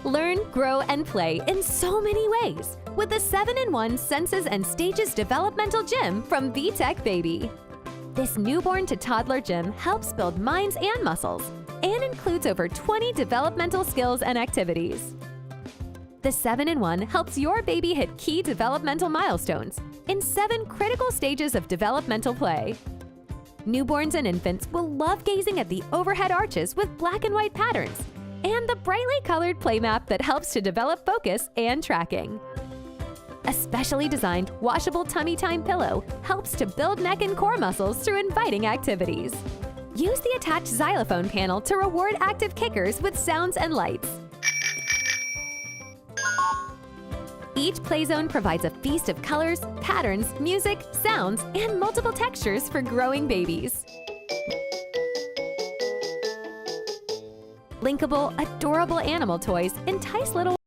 Learn, grow, and play in so many ways with the 7-in-1 Senses and Stages Developmental Gym from VTech Baby. This newborn-to-toddler gym helps build minds and muscles and includes over 20 developmental skills and activities. The 7-in-1 helps your baby hit key developmental milestones in 7 critical stages of developmental play. Newborns and infants will love gazing at the overhead arches with black and white patterns and the brightly colored playmat that helps to develop focus and tracking. A specially designed washable tummy time pillow helps to build neck and core muscles through inviting activities. Use the attached xylophone panel to reward active kickers with sounds and lights. Each play zone provides a feast of colors, patterns, music, sounds, and multiple textures for growing babies. Linkable, adorable animal toys entice little